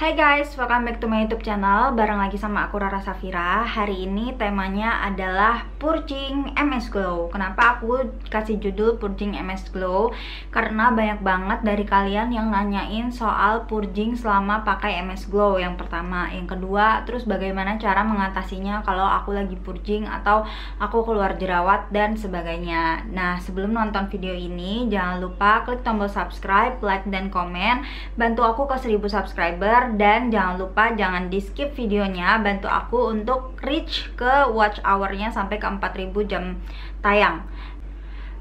Hai guys, welcome back to my YouTube channel. Bareng lagi sama aku Rara Safira. Hari ini temanya adalah purging MS Glow. Kenapa aku kasih judul purging MS Glow? Karena banyak banget dari kalian yang nanyain soal purging selama pakai MS Glow. Yang pertama, yang kedua, terus bagaimana cara mengatasinya kalau aku lagi purging atau aku keluar jerawat dan sebagainya. Nah, sebelum nonton video ini, jangan lupa klik tombol subscribe, like, dan komen. Bantu aku ke 1000 subscriber. Dan jangan lupa jangan di skip videonya, bantu aku untuk reach ke watch hour-nya sampai ke 4000 jam tayang.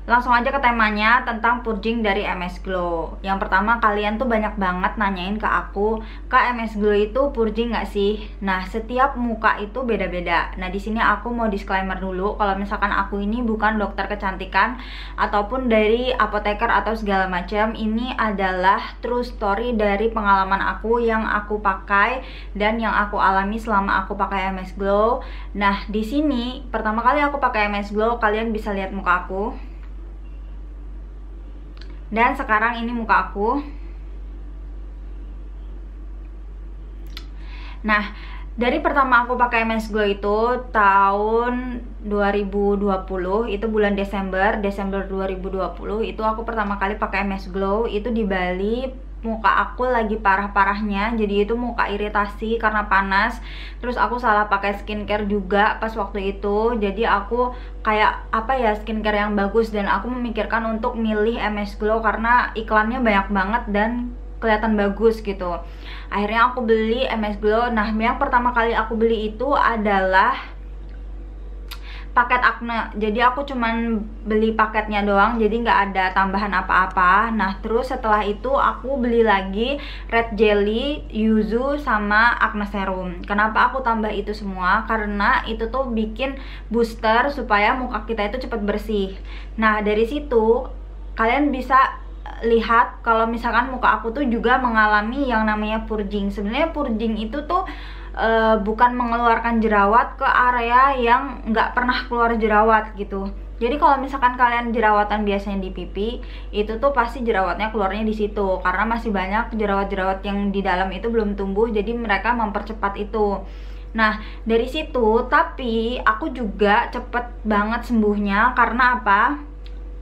Langsung aja ke temanya tentang purging dari MS Glow. Yang pertama, kalian tuh banyak banget nanyain ke aku, "Kak, MS Glow itu purging nggak sih?" Nah, setiap muka itu beda-beda. Nah, di sini aku mau disclaimer dulu kalau misalkan aku ini bukan dokter kecantikan ataupun dari apoteker atau segala macam. Ini adalah true story dari pengalaman aku yang aku pakai dan yang aku alami selama aku pakai MS Glow. Nah, di sini pertama kali aku pakai MS Glow, kalian bisa lihat muka aku. Dan sekarang ini muka aku. Nah, dari pertama aku pakai MS Glow itu tahun 2020, itu bulan Desember 2020 itu aku pertama kali pakai MS Glow. Itu di Bali, muka aku lagi parah-parahnya, jadi itu muka iritasi karena panas. Terus aku salah pakai skincare juga pas waktu itu, jadi aku kayak apa ya, skincare yang bagus, dan aku memikirkan untuk milih MS Glow karena iklannya banyak banget dan kelihatan bagus gitu. Akhirnya aku beli MS Glow. Nah, yang pertama kali aku beli itu adalah paket acne. Jadi aku cuman beli paketnya doang, jadi nggak ada tambahan apa-apa. Nah, terus setelah itu aku beli lagi red jelly, yuzu, sama acne serum. Kenapa aku tambah itu semua? Karena itu tuh bikin booster supaya muka kita itu cepat bersih. Nah, dari situ kalian bisa lihat kalau misalkan muka aku tuh juga mengalami yang namanya purging. Sebenarnya purging itu tuh bukan mengeluarkan jerawat ke area yang nggak pernah keluar jerawat gitu. Jadi kalau misalkan kalian jerawatan biasanya di pipi, itu tuh pasti jerawatnya keluarnya di situ karena masih banyak jerawat-jerawat yang di dalam itu belum tumbuh, jadi mereka mempercepat itu. Nah, dari situ, tapi aku juga cepet banget sembuhnya. Karena apa?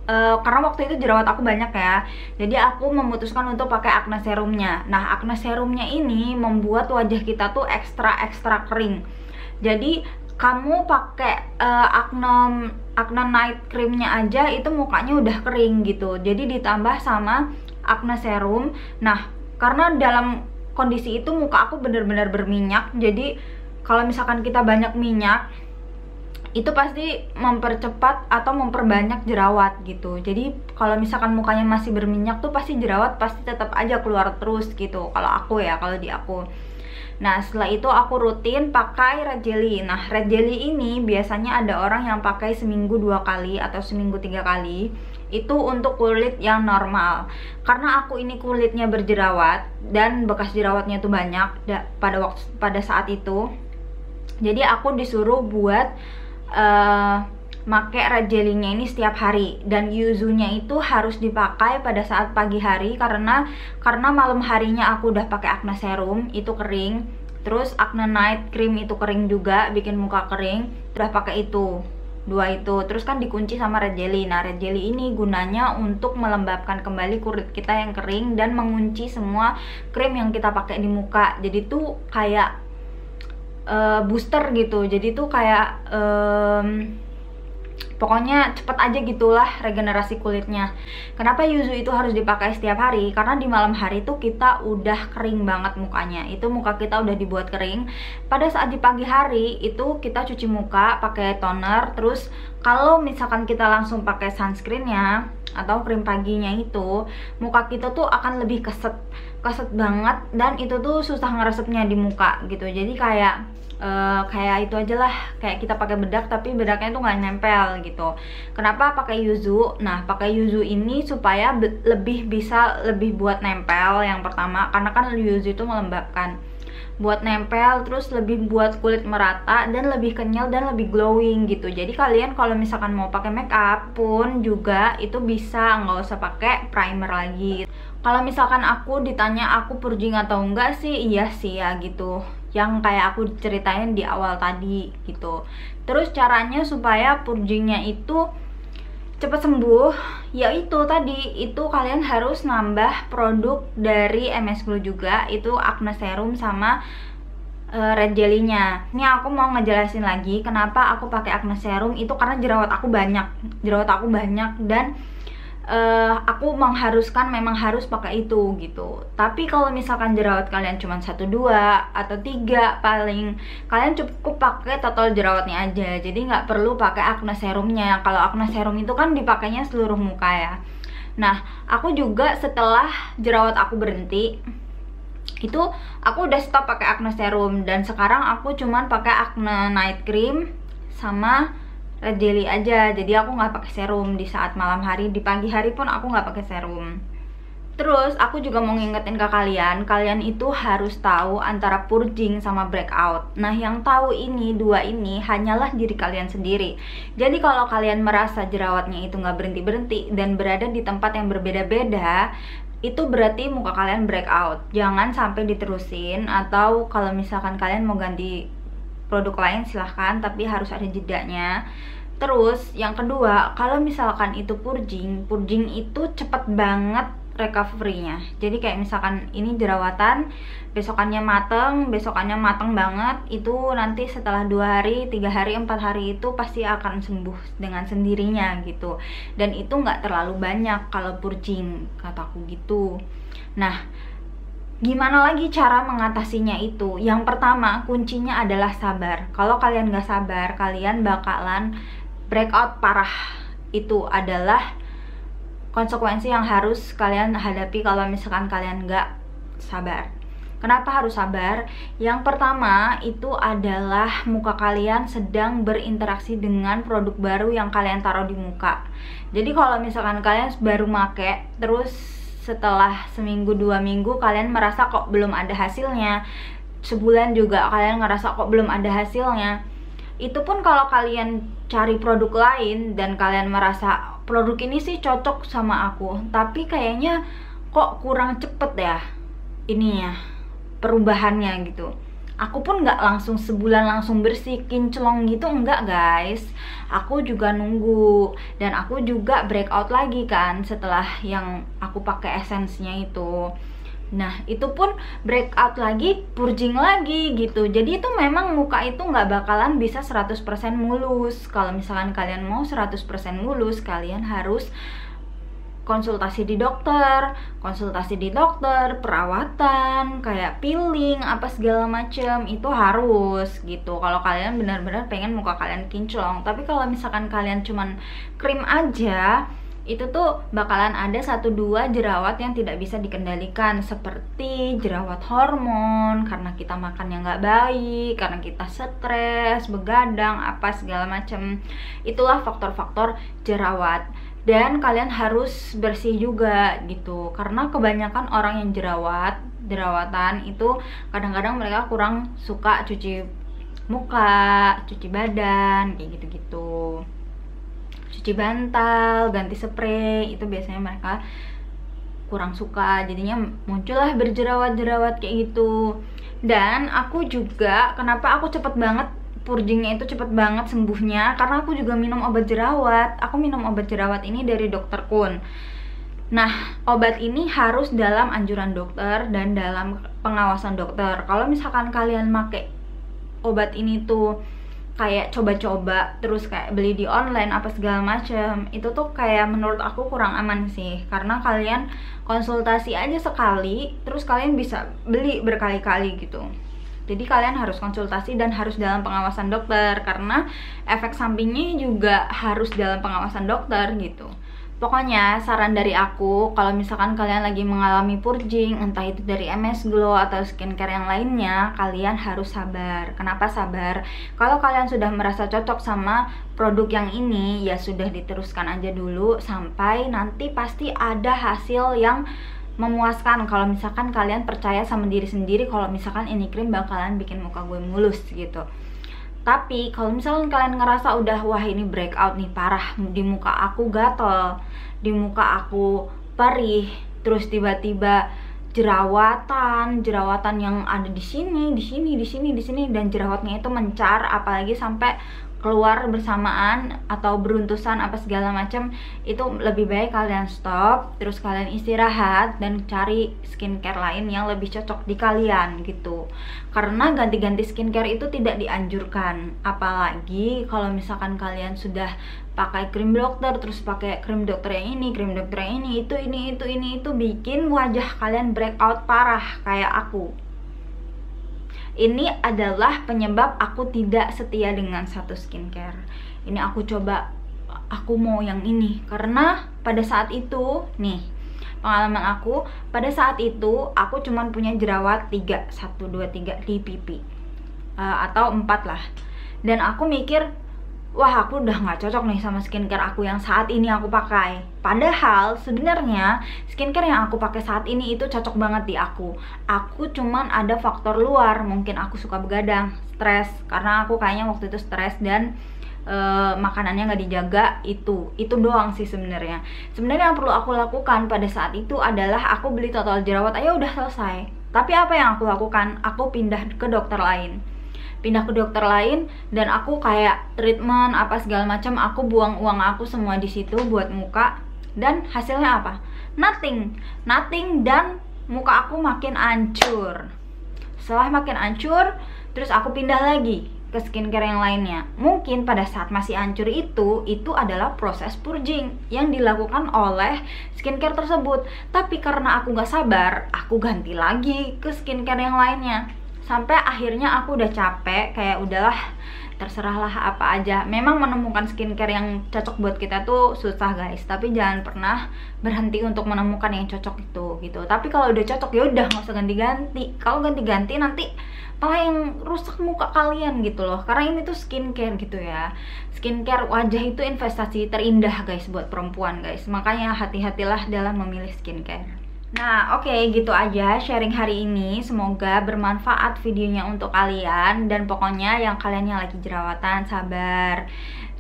Karena waktu itu jerawat aku banyak ya, jadi aku memutuskan untuk pakai acne serumnya. Nah, acne serumnya ini membuat wajah kita tuh ekstra kering. Jadi kamu pakai acne night creamnya aja itu mukanya udah kering gitu. Jadi ditambah sama acne serum. Nah, karena dalam kondisi itu muka aku bener-bener berminyak, jadi kalau misalkan kita banyak minyak itu pasti mempercepat atau memperbanyak jerawat gitu. Jadi kalau misalkan mukanya masih berminyak tuh pasti jerawat pasti tetap aja keluar terus gitu. Kalau aku ya, kalau di aku. Nah, setelah itu aku rutin pakai red jelly. Nah, red jelly ini biasanya ada orang yang pakai seminggu 2 kali atau seminggu 3 kali. Itu untuk kulit yang normal. Karena aku ini kulitnya berjerawat dan bekas jerawatnya tuh banyak pada saat itu. Jadi aku disuruh buat make red jelly-nya ini setiap hari, dan yuzunya itu harus dipakai pada saat pagi hari karena malam harinya aku udah pakai acne serum itu kering, terus acne night cream itu kering juga, bikin muka kering. Udah pakai itu dua itu, terus kan dikunci sama red jelly. Nah, red jelly ini gunanya untuk melembabkan kembali kulit kita yang kering dan mengunci semua krim yang kita pakai di muka. Jadi tuh kayak booster gitu. Jadi tuh kayak pokoknya cepet aja gitulah regenerasi kulitnya. Kenapa yuzu itu harus dipakai setiap hari? Karena di malam hari tuh kita udah kering banget mukanya. Itu muka kita udah dibuat kering. Pada saat di pagi hari itu kita cuci muka pakai toner. Terus kalau misalkan kita langsung pakai sunscreennya atau krim paginya itu, muka kita tuh akan lebih keset banget, dan itu tuh susah ngeresepnya di muka gitu. Jadi kayak itu aja lah, kayak kita pakai bedak tapi bedaknya tuh nggak nempel gitu. Kenapa pakai yuzu? Nah, pakai yuzu ini supaya lebih buat nempel. Yang pertama, karena kan yuzu itu melembabkan, buat nempel, terus lebih buat kulit merata dan lebih kenyal dan lebih glowing gitu. Jadi kalian kalau misalkan mau pakai make up pun juga itu bisa, nggak usah pakai primer lagi. Kalau misalkan aku ditanya aku purging atau enggak sih, iya sih ya gitu, yang kayak aku ceritain di awal tadi gitu. Terus caranya supaya purgingnya itu cepat sembuh, yaitu tadi itu kalian harus nambah produk dari MS Glow juga, itu acne serum sama red jelly-nya. Ini aku mau ngejelasin lagi kenapa aku pakai acne serum itu, karena jerawat aku banyak dan aku mengharuskan memang harus pakai itu gitu. Tapi kalau misalkan jerawat kalian cuma 1, 2 atau 3 paling, kalian cukup pakai total jerawatnya aja, jadi nggak perlu pakai acne serumnya. Kalau acne serum itu kan dipakainya seluruh muka ya. Nah, aku juga setelah jerawat aku berhenti itu aku udah stop pakai acne serum, dan sekarang aku cuman pakai acne night cream sama red jelly aja. Jadi aku nggak pakai serum di saat malam hari, di pagi hari pun aku nggak pakai serum. Terus aku juga mau ngingetin ke kalian itu harus tahu antara purging sama breakout. Nah, yang tahu ini dua ini hanyalah diri kalian sendiri. Jadi kalau kalian merasa jerawatnya itu nggak berhenti-berhenti dan berada di tempat yang berbeda-beda, itu berarti muka kalian breakout. Jangan sampai diterusin, atau kalau misalkan kalian mau ganti produk lain silahkan, tapi harus ada jedanya. Terus yang kedua, kalau misalkan itu purging itu cepet banget recovery-nya. Jadi kayak misalkan ini jerawatan, besokannya mateng banget, itu nanti setelah 2 hari, 3 hari, 4 hari itu pasti akan sembuh dengan sendirinya gitu. Dan itu nggak terlalu banyak kalau purging, kataku gitu. Nah, gimana lagi cara mengatasinya itu? Yang pertama, kuncinya adalah sabar. Kalau kalian nggak sabar, kalian bakalan breakout parah. Itu adalah konsekuensi yang harus kalian hadapi kalau misalkan kalian nggak sabar. Kenapa harus sabar? Yang pertama itu adalah muka kalian sedang berinteraksi dengan produk baru yang kalian taruh di muka. Jadi kalau misalkan kalian baru make, terus setelah seminggu 2 minggu kalian merasa kok belum ada hasilnya, sebulan juga kalian ngerasa kok belum ada hasilnya, itu pun kalau kalian cari produk lain dan kalian merasa produk ini sih cocok sama aku, tapi kayaknya kok kurang cepet ya ininya perubahannya gitu, aku pun nggak langsung sebulan langsung bersih kinclong gitu, enggak guys. Aku juga nunggu, dan aku juga breakout lagi kan setelah yang aku pakai essence-nya itu. Nah, itu pun breakout lagi, purging lagi gitu. Jadi itu memang muka itu nggak bakalan bisa 100% mulus. Kalau misalkan kalian mau 100% mulus, kalian harus konsultasi di dokter, perawatan, kayak peeling, apa segala macem, itu harus gitu. Kalau kalian benar-benar pengen muka kalian kinclong. Tapi kalau misalkan kalian cuman krim aja, itu tuh bakalan ada 1-2 jerawat yang tidak bisa dikendalikan, seperti jerawat hormon karena kita makan yang nggak baik, karena kita stres, begadang, apa segala macem. Itulah faktor-faktor jerawat. Dan kalian harus bersih juga gitu, karena kebanyakan orang yang jerawatan itu kadang-kadang mereka kurang suka cuci muka, cuci badan, kayak gitu-gitu, cuci bantal, ganti spray, itu biasanya mereka kurang suka, jadinya muncullah berjerawat-jerawat kayak gitu. Dan aku juga, kenapa aku cepet banget purgingnya itu cepet banget sembuhnya, karena aku juga minum obat jerawat. Aku minum obat jerawat ini dari Dokter Kun. Nah, obat ini harus dalam anjuran dokter dan dalam pengawasan dokter. Kalau misalkan kalian pakai obat ini tuh kayak coba-coba terus kayak beli di online apa segala macam, itu tuh kayak menurut aku kurang aman sih, karena kalian konsultasi aja sekali terus kalian bisa beli berkali-kali gitu. Jadi kalian harus konsultasi dan harus dalam pengawasan dokter, karena efek sampingnya juga harus dalam pengawasan dokter gitu. Pokoknya saran dari aku, kalau misalkan kalian lagi mengalami purging, entah itu dari MS Glow atau skincare yang lainnya, kalian harus sabar. Kenapa sabar? Kalau kalian sudah merasa cocok sama produk yang ini, ya sudah diteruskan aja dulu sampai nanti pasti ada hasil yang memuaskan. Kalau misalkan kalian percaya sama diri sendiri kalau misalkan ini krim bakalan bikin muka gue mulus gitu. Tapi kalau misalkan kalian ngerasa udah wah ini breakout nih parah, di muka aku gatel, di muka aku perih, terus tiba-tiba jerawatan yang ada di sini, dan jerawatnya itu mencar, apalagi sampai keluar bersamaan atau beruntusan apa segala macam. Itu lebih baik kalian stop, terus kalian istirahat dan cari skincare lain yang lebih cocok di kalian gitu. Karena ganti-ganti skincare itu tidak dianjurkan, apalagi kalau misalkan kalian sudah pakai krim dokter, terus pakai krim dokter yang ini, krim dokter yang ini, itu bikin wajah kalian breakout parah kayak aku. Ini adalah penyebab aku tidak setia dengan satu skincare. Ini aku coba, aku mau yang ini karena pada saat itu nih, pengalaman aku, pada saat itu aku cuman punya jerawat 3, 1, 2, 3 di pipi, atau 4 lah. Dan aku mikir, wah aku udah gak cocok nih sama skincare aku yang saat ini aku pakai. Padahal sebenarnya skincare yang aku pakai saat ini itu cocok banget di aku. Aku cuman ada faktor luar, mungkin aku suka begadang, stres, karena aku kayaknya waktu itu stres dan makanannya nggak dijaga. Itu doang sih sebenarnya. Sebenarnya yang perlu aku lakukan pada saat itu adalah aku beli total jerawat aja udah selesai. Tapi apa yang aku lakukan? Aku pindah ke dokter lain, dan aku kayak treatment apa segala macam, aku buang uang aku semua di situ buat muka, dan hasilnya apa? Nothing, dan muka aku makin hancur. Setelah makin hancur, terus aku pindah lagi ke skincare yang lainnya. Mungkin pada saat masih hancur itu adalah proses purging yang dilakukan oleh skincare tersebut. Tapi karena aku gak sabar, aku ganti lagi ke skincare yang lainnya. Sampai akhirnya aku udah capek, kayak udahlah terserahlah apa aja. Memang menemukan skincare yang cocok buat kita tuh susah guys, tapi jangan pernah berhenti untuk menemukan yang cocok itu gitu. Tapi kalau udah cocok ya udah, nggak usah ganti-ganti. Kalau ganti-ganti nanti malah yang rusak muka kalian gitu loh. Karena ini tuh skincare gitu ya. Skincare wajah itu investasi terindah guys buat perempuan guys. Makanya hati-hatilah dalam memilih skincare. Nah oke, gitu aja sharing hari ini. Semoga bermanfaat videonya untuk kalian. Dan pokoknya yang kalian yang lagi jerawatan, sabar.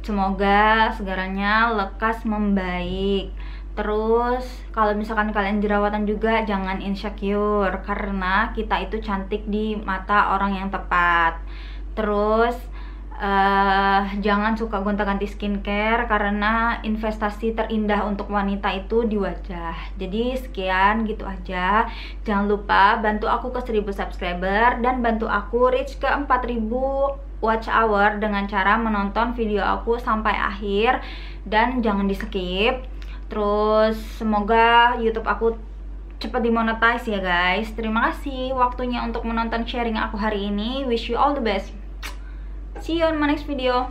Semoga segaranya lekas membaik. Terus kalau misalkan kalian jerawatan juga jangan insecure, karena kita itu cantik di mata orang yang tepat. Terus jangan suka gonta-ganti skincare, karena investasi terindah untuk wanita itu di wajah. Jadi sekian, gitu aja. Jangan lupa bantu aku ke 1000 subscriber dan bantu aku reach ke 4000 watch hour dengan cara menonton video aku sampai akhir dan jangan di skip. Terus semoga YouTube aku cepat dimonetize ya guys. Terima kasih waktunya untuk menonton sharing aku hari ini. Wish you all the best. See you on my next video.